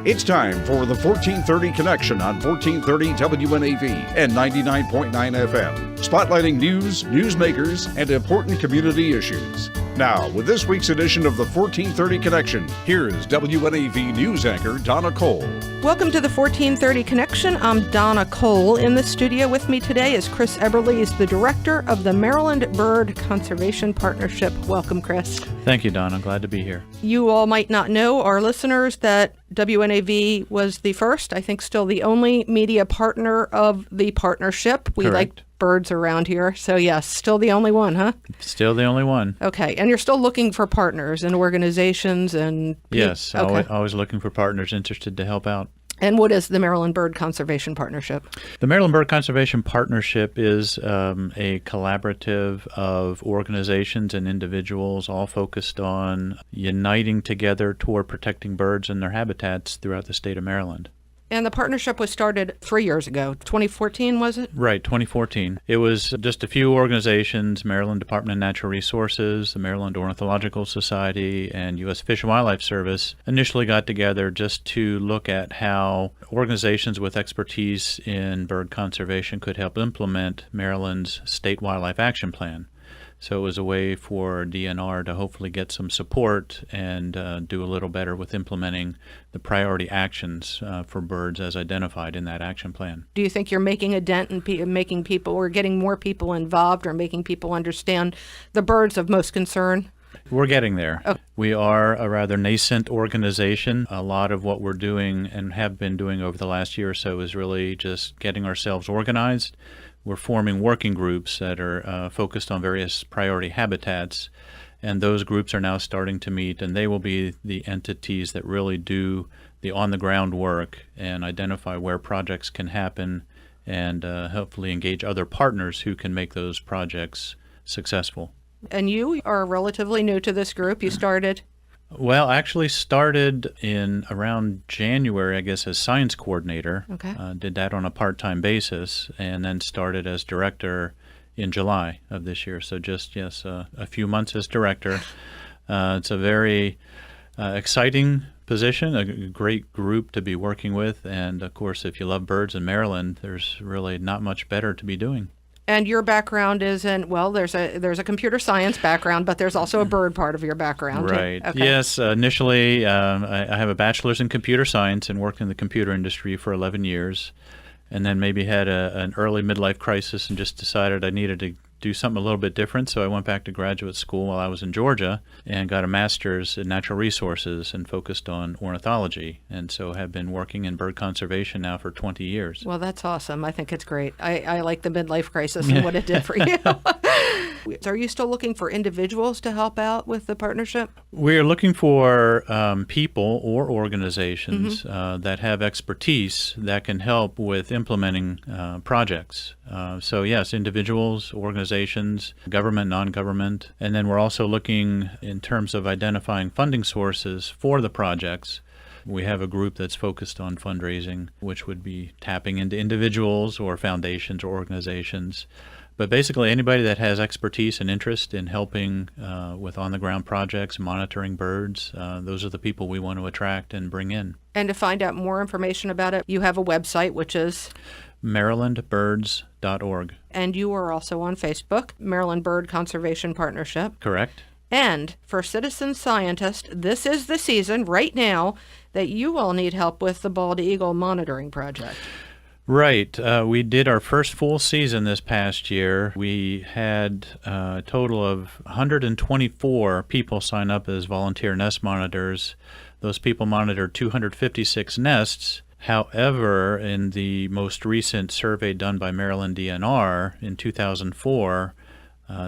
It's time for the 1430 Connection on 1430 WNAV and 99.9 FM, spotlighting news, newsmakers, and important community issues. Now, with this week's edition of the 1430 Connection, here is WNAV news anchor Donna Kohl. Welcome to the 1430 Connection. I'm Donna Kohl. In the studio with me today is Chris Eberly. He's the director of the Maryland Bird Conservation Partnership. Welcome, Chris. Thank you, Donna. Glad to be here. You all might not know, our listeners, that WNAV was the first, I think still the only media partner of the partnership. We like birds around here. So yes, still the only one, huh? Still the only one. Okay. And you're still looking for partners and organizations and... Yes, okay. Always looking for partners interested to help out. And what is the Maryland Bird Conservation Partnership? The Maryland Bird Conservation Partnership is a collaborative of organizations and individuals all focused on uniting together toward protecting birds and their habitats throughout the state of Maryland. And the partnership was started 3 years ago. 2014, was it? Right, 2014. It was just a few organizations, Maryland Department of Natural Resources, the Maryland Ornithological Society, and U.S. Fish and Wildlife Service initially got together just to look at how organizations with expertise in bird conservation could help implement Maryland's State Wildlife Action Plan. So it was a way for DNR to hopefully get some support and do a little better with implementing the priority actions for birds as identified in that action plan. Do you think you're making a dent in making people, or getting more people involved, or making people understand the birds of most concern? We're getting there. Okay. We are a rather nascent organization. A lot of what we're doing and have been doing over the last year or so is really just getting ourselves organized. We're forming working groups that are focused on various priority habitats, and those groups are now starting to meet, and they will be the entities that really do the on-the-ground work and identify where projects can happen and hopefully engage other partners who can make those projects successful. And you are relatively new to this group. You started... Well, I actually started in around January, I guess, as science coordinator. Okay. Did that on a part-time basis, and then started as director in July of this year. So just, a few months as director. It's a very exciting position, a great group to be working with. And, of course, if you love birds in Maryland, there's really not much better to be doing. And your background is in, well, there's a computer science background, but there's also a bird part of your background. Right. Okay. Yes. Initially, I have a bachelor's in computer science and worked in the computer industry for 11 years, and then maybe had an early midlife crisis and just decided I needed to do something a little bit different. So I went back to graduate school while I was in Georgia and got a master's in natural resources and focused on ornithology. And so have been working in bird conservation now for 20 years. Well, that's awesome. I think it's great. I like the midlife crisis and what it did for you. Are you still looking for individuals to help out with the partnership? We're looking for people or organizations that have expertise that can help with implementing projects. So yes, individuals, organizations, government, non-government. And then we're also looking in terms of identifying funding sources for the projects. We have a group that's focused on fundraising, which would be tapping into individuals or foundations or organizations. But basically anybody that has expertise and interest in helping with on-the-ground projects, monitoring birds, those are the people we want to attract and bring in. And to find out more information about it, you have a website, which is? MarylandBirds.org. And you are also on Facebook, Maryland Bird Conservation Partnership. Correct. And for citizen scientists, this is the season right now that you all need help with the bald eagle monitoring project. Right. We did our first full season this past year. We had a total of 124 people sign up as volunteer nest monitors. Those people monitored 256 nests. However, in the most recent survey done by Maryland DNR in 2004,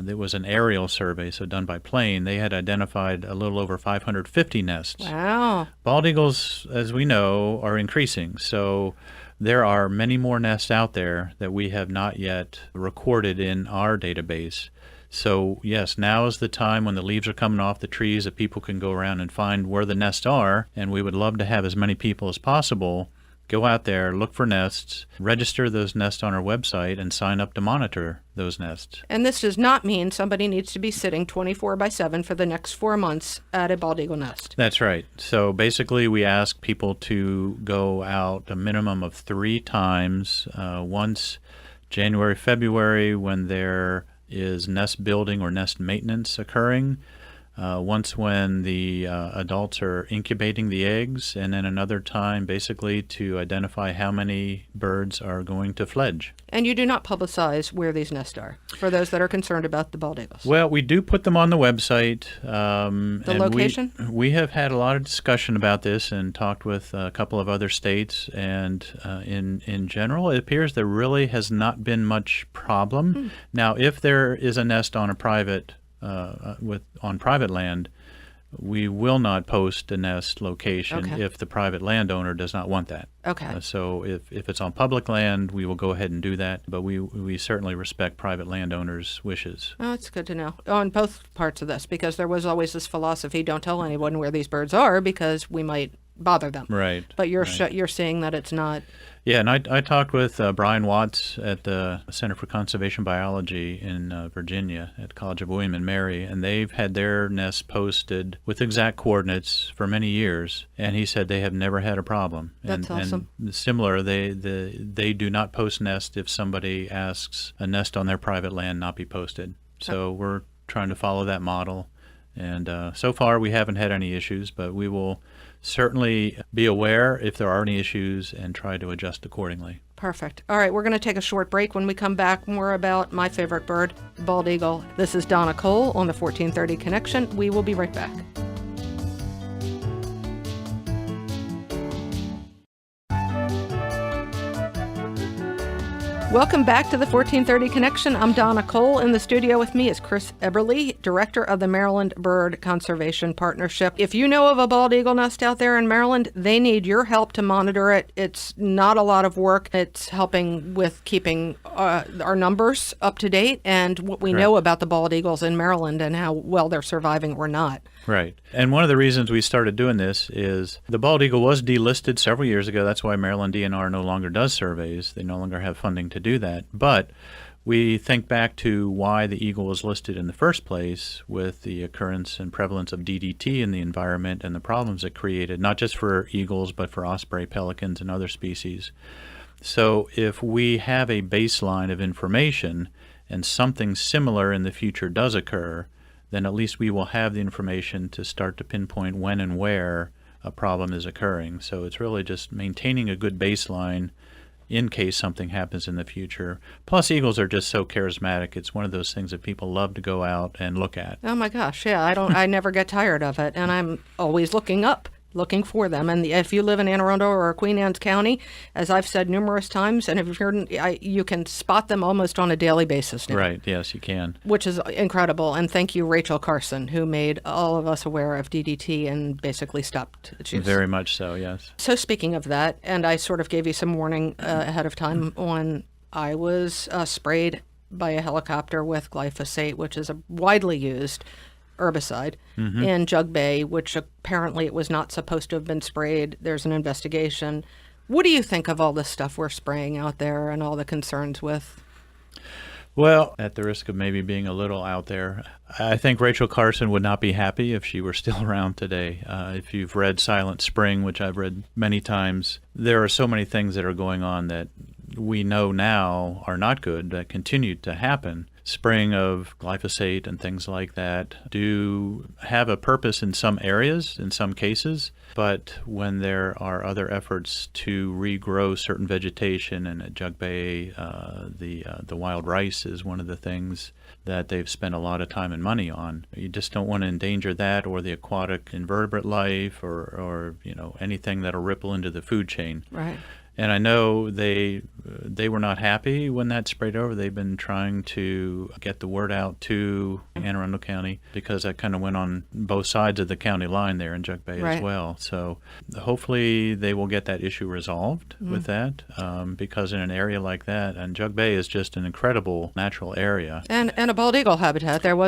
there was an aerial survey, so done by plane. They had identified a little over 550 nests. Wow. Bald eagles, as we know, are increasing. So there are many more nests out there that we have not yet recorded in our database. So yes, now is the time when the leaves are coming off the trees that people can go around and find where the nests are, and we would love to have as many people as possible go out there, look for nests, register those nests on our website, and sign up to monitor those nests. And this does not mean somebody needs to be sitting 24/7 for the next 4 months at a bald eagle nest. That's right. So basically, we ask people to go out a minimum of 3 times, once January, February, when there is nest building or nest maintenance occurring, once when the adults are incubating the eggs, and then another time basically to identify how many birds are going to fledge. And you do not publicize where these nests are, for those that are concerned about the bald eagles. Well, we do put them on the website. The location? We have had a lot of discussion about this and talked with a couple of other states, and in general, it appears there really has not been much problem. Now, if there is a nest on a private on private land, we will not post a nest location if the private landowner does not want that. Okay. So if it's on public land, we will go ahead and do that, but we certainly respect private landowners' wishes. Oh, it's good to know on both parts of this, because there was always this philosophy, don't tell anyone where these birds are because we might bother them. Right. But you're seeing that it's not. Yeah, and I talked with Brian Watts at the Center for Conservation Biology in Virginia at College of William and Mary, and they've had their nests posted with exact coordinates for many years, and he said they have never had a problem. That's awesome. And similar, they do not post nests if somebody asks a nest on their private land not be posted. So we're trying to follow that model, and so far we haven't had any issues, but we will certainly be aware if there are any issues and try to adjust accordingly. Perfect. All right, we're going to take a short break. When we come back, more about my favorite bird, bald eagle. This is Donna Kohl on the 1430 Connection. We will be right back. Welcome back to the 1430 Connection. I'm Donna Kohl. In the studio with me is Chris Eberly, Director of the Maryland Bird Conservation Partnership. If you know of a bald eagle nest out there in Maryland, they need your help to monitor it. It's not a lot of work. It's helping with keeping our numbers up to date and what we know about the bald eagles in Maryland and how well they're surviving or not. Right. And one of the reasons we started doing this is the bald eagle was delisted several years ago. That's why Maryland DNR no longer does surveys. They no longer have funding to do that. But we think back to why the eagle was listed in the first place, with the occurrence and prevalence of DDT in the environment and the problems it created, not just for eagles, but for osprey, pelicans, and other species. So if we have a baseline of information and something similar in the future does occur, then at least we will have the information to start to pinpoint when and where a problem is occurring. So it's really just maintaining a good baseline in case something happens in the future. Plus, eagles are just so charismatic. It's one of those things that people love to go out and look at. Oh my gosh, yeah, I never get tired of it, and I'm always looking for them. And if you live in Anne Arundel or Queen Anne's County, as I've said numerous times, and if you can spot them almost on a daily basis now. Right, yes, you can. Which is incredible. And thank you, Rachel Carson, who made all of us aware of DDT and basically stopped its use. Very much so, yes. So speaking of that, and I sort of gave you some warning ahead of time when I was sprayed by a helicopter with glyphosate, which is a widely used herbicide in Jug Bay, which apparently it was not supposed to have been sprayed. There's an investigation. What do you think of all this stuff we're spraying out there and all the concerns with? Well, at the risk of maybe being a little out there, I think Rachel Carson would not be happy if she were still around today. If you've read Silent Spring, which I've read many times, there are so many things that are going on that we know now are not good, that continue to happen. Spraying of glyphosate and things like that do have a purpose in some areas, in some cases, but when there are other efforts to regrow certain vegetation, and at Jug Bay, the wild rice is one of the things that they've spent a lot of time and money on. You just don't want to endanger that or the aquatic invertebrate life or anything that'll ripple into the food chain. Right. And I know they were not happy when that sprayed over. They've been trying to get the word out to Anne Arundel County, because that kind of went on both sides of the county line there in Jug Bay as well. So hopefully they will get that issue resolved with that, because in an area like that, and Jug Bay is just an incredible natural area. And a bald eagle habitat. There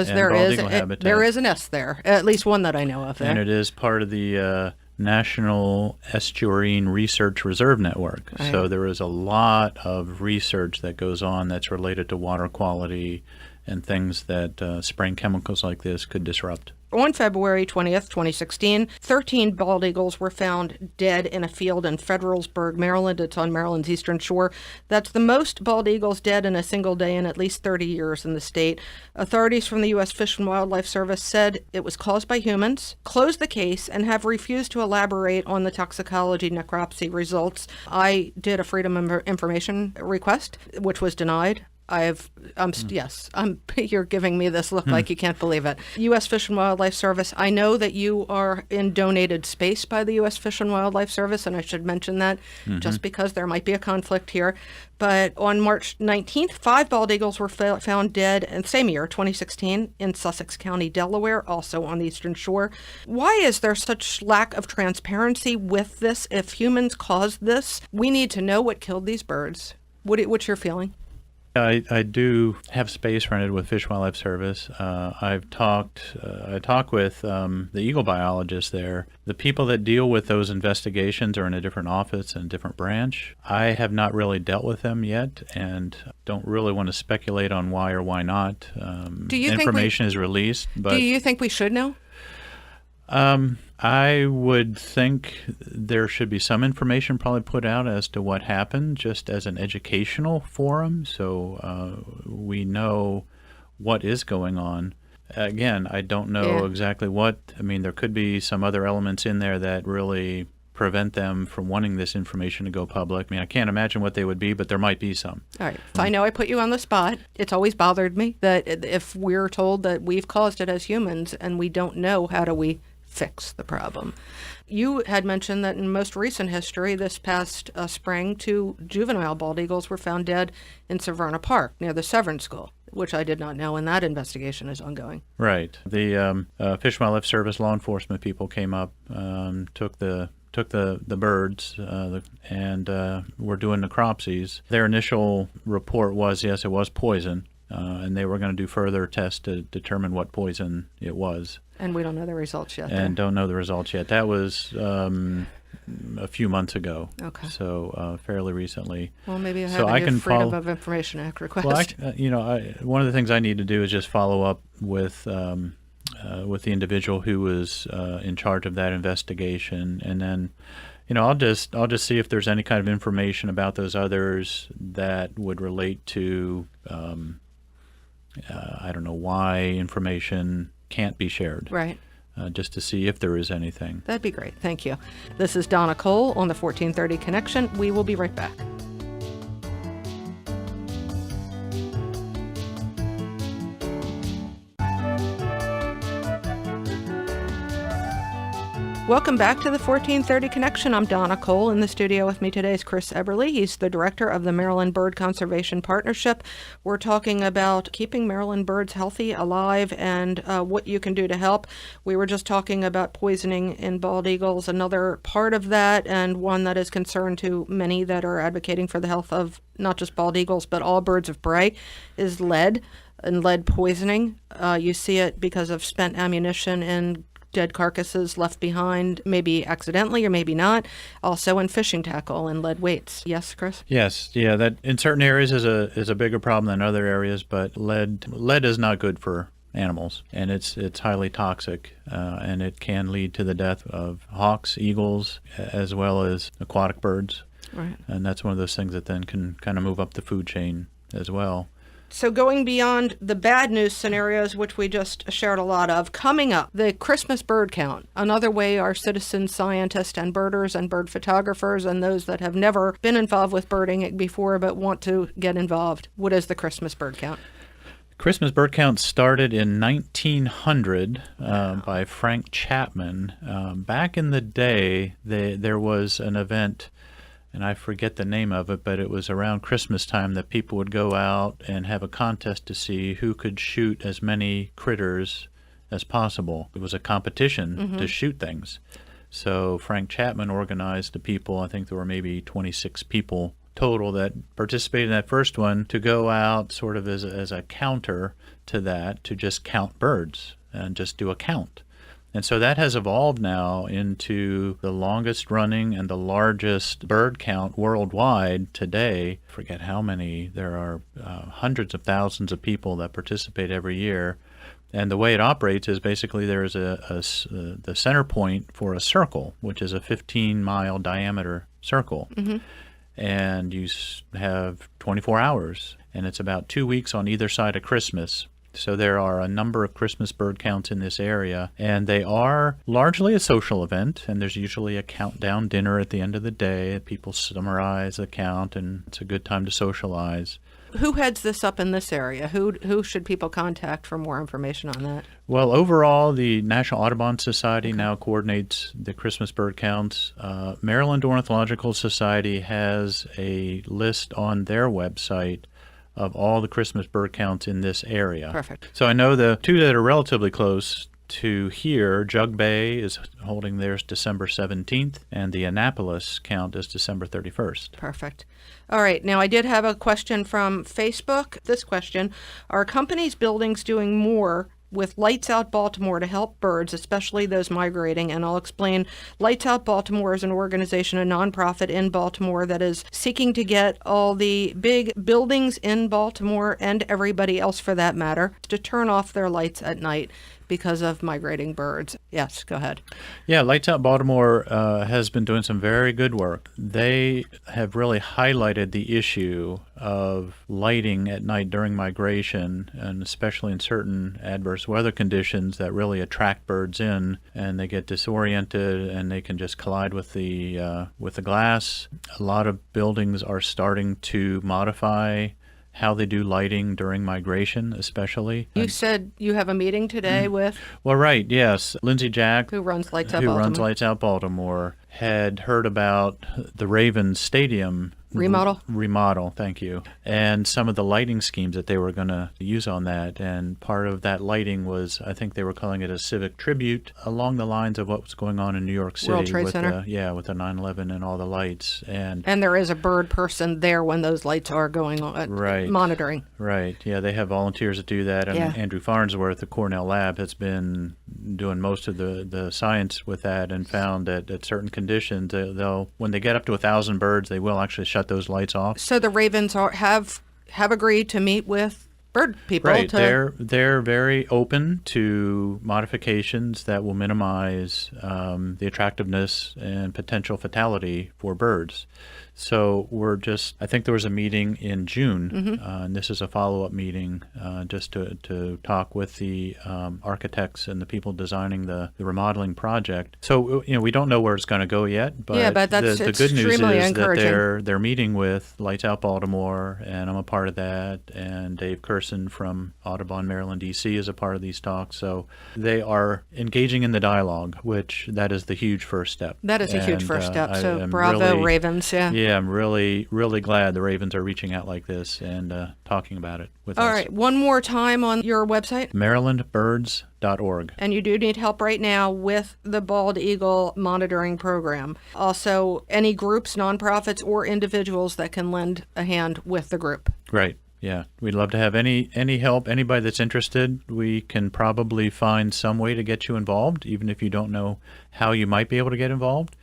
is a nest there, at least one that I know of there. And it is part of the National Estuarine Research Reserve Network. Right. So there is a lot of research that goes on that's related to water quality and things that spraying chemicals like this could disrupt. On February 20th, 2016, 13 bald eagles were found dead in a field in Federalsburg, Maryland. It's on Maryland's eastern shore. That's the most bald eagles dead in a single day in at least 30 years in the state. Authorities from the U.S. Fish and Wildlife Service said it was caused by humans, closed the case, and have refused to elaborate on the toxicology necropsy results. I did a Freedom of Information request, which was denied. You're giving me this look like you can't believe it. U.S. Fish and Wildlife Service, I know that you are in donated space by the U.S. Fish and Wildlife Service, and I should mention that just because there might be a conflict here. But on March 19th, 5 bald eagles were found dead in the same year, 2016, in Sussex County, Delaware, also on the eastern shore. Why is there such lack of transparency with this? If humans caused this, we need to know what killed these birds. What's your feeling? I do have space rented with Fish and Wildlife Service. I talk with the eagle biologists there. The people that deal with those investigations are in a different office and a different branch. I have not really dealt with them yet and don't really want to speculate on why or why not. Information is released. But do you think we should know? I would think there should be some information probably put out as to what happened, just as an educational forum, so we know what is going on. Again, I don't know exactly what. I mean, there could be some other elements in there that really prevent them from wanting this information to go public. I mean, I can't imagine what they would be, but there might be some. All right. So I know I put you on the spot. It's always bothered me that if we're told that we've caused it as humans and we don't know, how do we fix the problem? You had mentioned that in most recent history, this past spring, 2 juvenile bald eagles were found dead in Severna Park near the Severn School, which I did not know, and that investigation is ongoing. Right. The Fish and Wildlife Service law enforcement people came up, took the birds and were doing necropsies. Their initial report was, yes, it was poison, and they were going to do further tests to determine what poison it was. And we don't know the results yet. Don't know the results yet. That was a few months ago. Okay. So fairly recently. Well, maybe I have a new Freedom of Information Act request. Well, one of the things I need to do is just follow up with the individual who was in charge of that investigation, and then, I'll just see if there's any kind of information about those others that would relate to, I don't know why information can't be shared. Right. Just to see if there is anything. That'd be great. Thank you. This is Donna Kohl on the 1430 Connection. We will be right back. Welcome back to the 1430 Connection. I'm Donna Kohl. In the studio with me today is Chris Eberly. He's the director of the Maryland Bird Conservation Partnership. We're talking about keeping Maryland birds healthy, alive, and what you can do to help. We were just talking about poisoning in bald eagles. Another part of that, and one that is concern to many that are advocating for the health of not just bald eagles, but all birds of prey, is lead and lead poisoning. You see it because of spent ammunition and dead carcasses left behind, maybe accidentally or maybe not. Also in fishing tackle and lead weights. Yes, Chris? Yes, yeah. That in certain areas is a bigger problem than other areas, but lead is not good for animals, and it's highly toxic, and it can lead to the death of hawks, eagles, as well as aquatic birds. Right. And that's one of those things that then can kind of move up the food chain as well. So going beyond the bad news scenarios, which we just shared a lot of, coming up, the Christmas bird count, another way our citizen scientists and birders and bird photographers and those that have never been involved with birding before but want to get involved. What is the Christmas bird count? Christmas bird count started in 1900 by Frank Chapman. Back in the day, there was an event, and I forget the name of it, but it was around Christmas time that people would go out and have a contest to see who could shoot as many critters as possible. It was a competition to shoot things. So Frank Chapman organized the people, I think there were maybe 26 people total that participated in that first one, to go out sort of as a counter to that, to just count birds and just do a count. And so that has evolved now into the longest running and the largest bird count worldwide today. I forget how many. There are hundreds of thousands of people that participate every year. And the way it operates is basically there's the center point for a circle, which is a 15-mile diameter circle. Mm-hmm. And you have 24 hours, and it's about 2 weeks on either side of Christmas. So there are a number of Christmas bird counts in this area, and they are largely a social event, and there's usually a countdown dinner at the end of the day. People summarize the count, and it's a good time to socialize. Who heads this up in this area? Who should people contact for more information on that? Well, overall, the National Audubon Society now coordinates the Christmas bird counts. Maryland Ornithological Society has a list on their website of all the Christmas bird counts in this area. Perfect. So I know the two that are relatively close to here, Jug Bay is holding theirs December 17th, and the Annapolis count is December 31st. Perfect. All right. Now, I did have a question from Facebook. This question, are companies' buildings doing more with Lights Out Baltimore to help birds, especially those migrating? And I'll explain. Lights Out Baltimore is an organization, a nonprofit in Baltimore that is seeking to get all the big buildings in Baltimore and everybody else for that matter to turn off their lights at night because of migrating birds. Yes, go ahead. Yeah, Lights Out Baltimore has been doing some very good work. They have really highlighted the issue of lighting at night during migration, and especially in certain adverse weather conditions that really attract birds in, and they get disoriented and they can just collide with the glass. A lot of buildings are starting to modify how they do lighting during migration, especially. You said you have a meeting today with? Well, right, yes. Lindsay Jack, who runs Lights Out who Baltimore. runs Lights Out Baltimore, had heard about the Ravens Stadium remodel, thank you, and some of the lighting schemes that they were going to use on that. And part of that lighting was, I think they were calling it a civic tribute, along the lines of what was going on in New York City. World Trade Center. With the 9/11 and all the lights. And there is a bird person there when those lights are going on, right, monitoring. Right, yeah, they have volunteers that do that. And Andrew Farnsworth at Cornell Lab has been doing most of the science with that, and found that at certain conditions, when they get up to 1,000 birds, they will actually shut those lights off. So the Ravens have agreed to meet with bird people. Right, they're very open to modifications that will minimize the attractiveness and potential fatality for birds. So I think there was a meeting in June, and this is a follow-up meeting just to talk with the architects and the people designing the remodeling project. So, we don't know where it's going to go yet, but, that's the good news is encouraging. that they're meeting with Lights Out Baltimore, and I'm a part of that, and Dave Curson from Audubon, Maryland, D.C. is a part of these talks. So they are engaging in the dialogue, which that is the huge first step. That is a huge first step. So bravo, really, Ravens, Yeah, I'm really, really glad the Ravens are reaching out like this and talking about it with us. All right, one more time on your website. MarylandBirds.org. And you do need help right now with the bald eagle monitoring program. Also, any groups, nonprofits, or individuals that can lend a hand with the group. Right. Yeah, we'd love to have any help. Anybody that's interested, we can probably find some way to get you involved, even if you don't know how you might be able to get involved.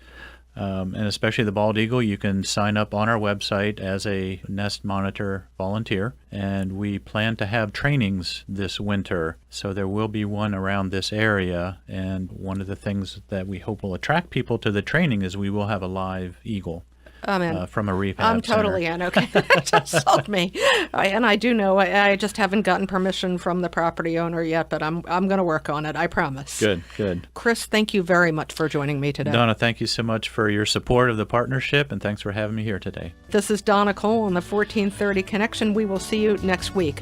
And especially the bald eagle, you can sign up on our website as a nest monitor volunteer. And we plan to have trainings this winter, so there will be one around this area. And one of the things that we hope will attract people to the training is we will have a live eagle. From a rehab I'm totally center. in. Okay, that just sold me. I do know. I just haven't gotten permission from the property owner yet, but I'm going to work on it. I promise. Good. Chris, thank you very much for joining me today. Donna, thank you so much for your support of the partnership, and thanks for having me here today. This is Donna Kohl on the 1430 Connection. We will see you next week.